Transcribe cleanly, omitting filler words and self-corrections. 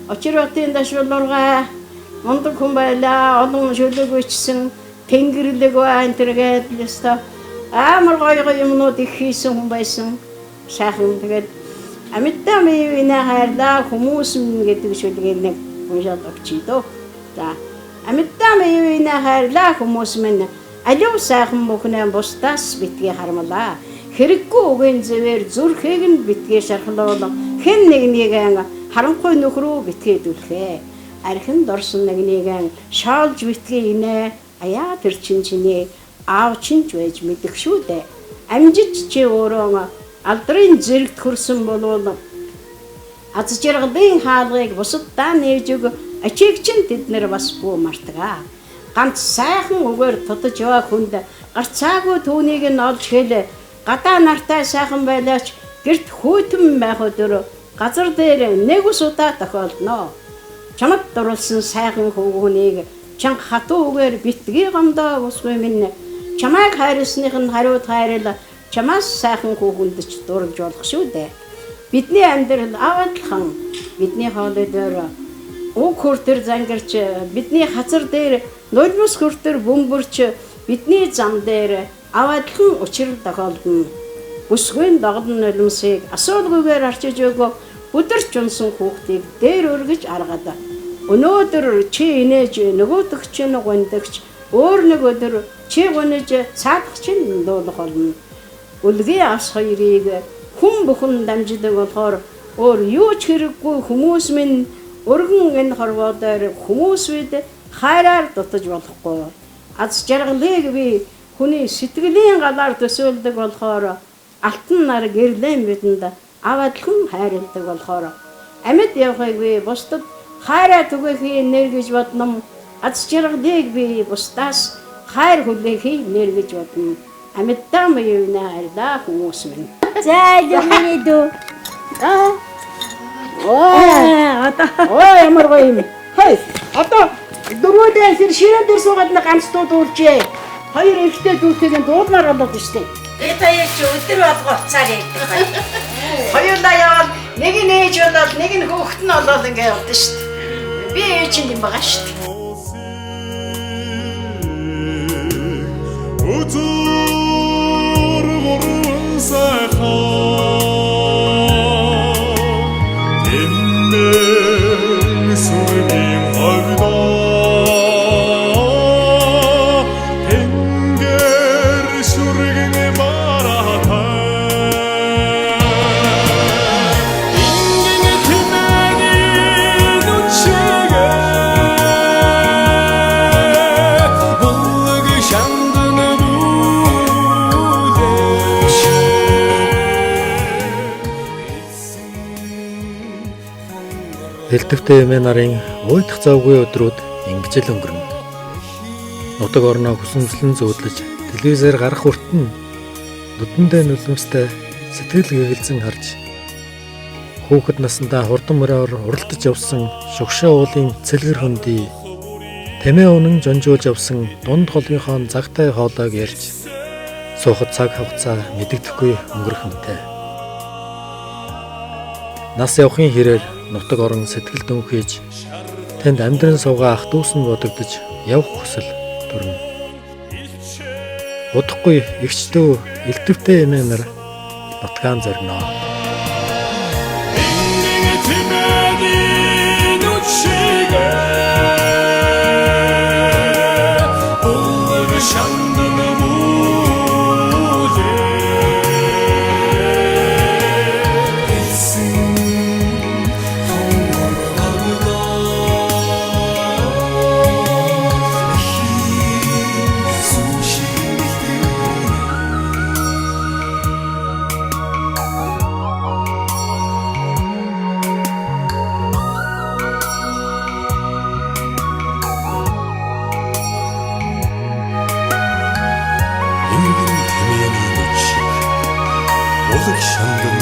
очиротын дашвалурга мундаг хүн байлаа. Олон шүлэг бичсэн тэнгэрлэг байна тэргээд яста амар гоё юмнууд их хийсэн хүн байсан. Сайхан тэгээд амитта мивина хайрлаа хүмүүс гэдэг шүлгийг нэг уншаад өгчийдөө. За амитта мивина хайрлаа хүмүүс минь алив сайхан бүхнээ бусдаас битгий хармалаа. Хэрэггүй үгийн зэвэр зүрхийг нь битгий шархлуулан хэн нэгнийгэн харанхуй нөхрөө битгээдүүлхээ. Архин дорсон нэгнийгэн шаалж битгий инэ. Аяа тэр чиний аав чинч байж мэдэх шүү дээ. Амжиж чи өөрөө алдрын зэрэгт хөрсөн болвол аз жаргалын хаалгыг бусаддаа нээж өг ачиг чин тэднэр бас бүү мартгаа. Ганц сайхан үгээр тутаж яваа хүнд гарцаагүй түүнийг нь олж хэлээ. Гадаа нартай сайхан байлаач гэрт хүйтэн байх өдөр газар дээр нэг ус удаа тохиолдно. Чамд дурлсан сайхан хүүнийг чанга хатуу үгээр битгий гомдоо усгүй минь чамайг хайрлсных нь хариуд хайрал чамаас сайхан хүүхэндч дурлж болох шүү дээ. Бидний амьдрал аваадлхан бидний хоолой дээр уг хүртэр зангирч бидний хазар дээр нулимс хүртэр бөмбөрч бидний зам дээр аваадлхан учир тохиолдно. Бүсгүй догдон нулимсыг асуулгүйгээр арчиж өгөө өдөрч унсан хүүхдийг дээр өргөж аргаад өнөөдөр чи инээж нөгөөдөг чинь гондогч өөр нэг өдөр чи гонож цаадах чинь дуулах болно. Үлгийн ас хоёрыг хүн бүхэн дамждаг болохоор өөр юу ч хэрэггүй хүмүүс минь өргөн энэ хорвоодоор хүмүүс бид хайраар дутаж болохгүй. Аз жаргалыг би хүний сэтгэлийн галаар төсөөлдөг болохоор алтан нар гэрлэн бидэнд аваадлан хайрладаг болохоор амьд явахыг би бусдад хайраа түгээхийг нэр гэж бодном. Аз жаргалыг би бусдаас хайр хүлээхийг нэр гэж бодно. Амьдаа маяна хайрлаа хүмүүс минь. За юмний дүү. Ямар гоё юм. Хөөе. Одоо дөрвөөдөө тэр ширээ дээр суугаад нэг ганц дуу дуулжээ. Хоёр ихтэй дүүтэйг дуулмаар болоод штеп. Эпаяа чи өдөр болго уцаар ярьдаг бай. Хоёулаа яваад нэг нь ээж болоод нэг нь хүүхэд нь болоод ингэ явдсан штеп. Би ээж юм байгаа штеп. Өдөр мөрөн сайхан тэмдэг сүргийн хойдоо тэнгэр шүргийн маратай ингийн тэмээний нүчигээ булг шандна Элдвтэй эмээ нарын уйдах завгүй өдрүүд ингэж л өнгөрнө. Нутаг орноо хүсэмжлэн зөөдлөж телевизээр гарах хүртэн нүдэндээ нулимстай сэтгэл гэгэлзэн харж хүүхэд насндаа хурдан мороор уралдаж явсан шогшоо уулын цэлгэр хөндий тэмээ үнэн жонжуулж явсан дунд холынхон загтай хоолойг ярьж суухад цаг хугацаа мэдэгдэхгүй өнгөрөх юмтай. Нас явахын хэрээр нутаг орон сэтгэл дөнхийж тэнд амьдран суугаа ах дүүс нь бодогдож явах хүсэл төрнө. Удахгүй эгчдөө элдвтэй эмээ нар нутгаан зоргино. Улаг шандан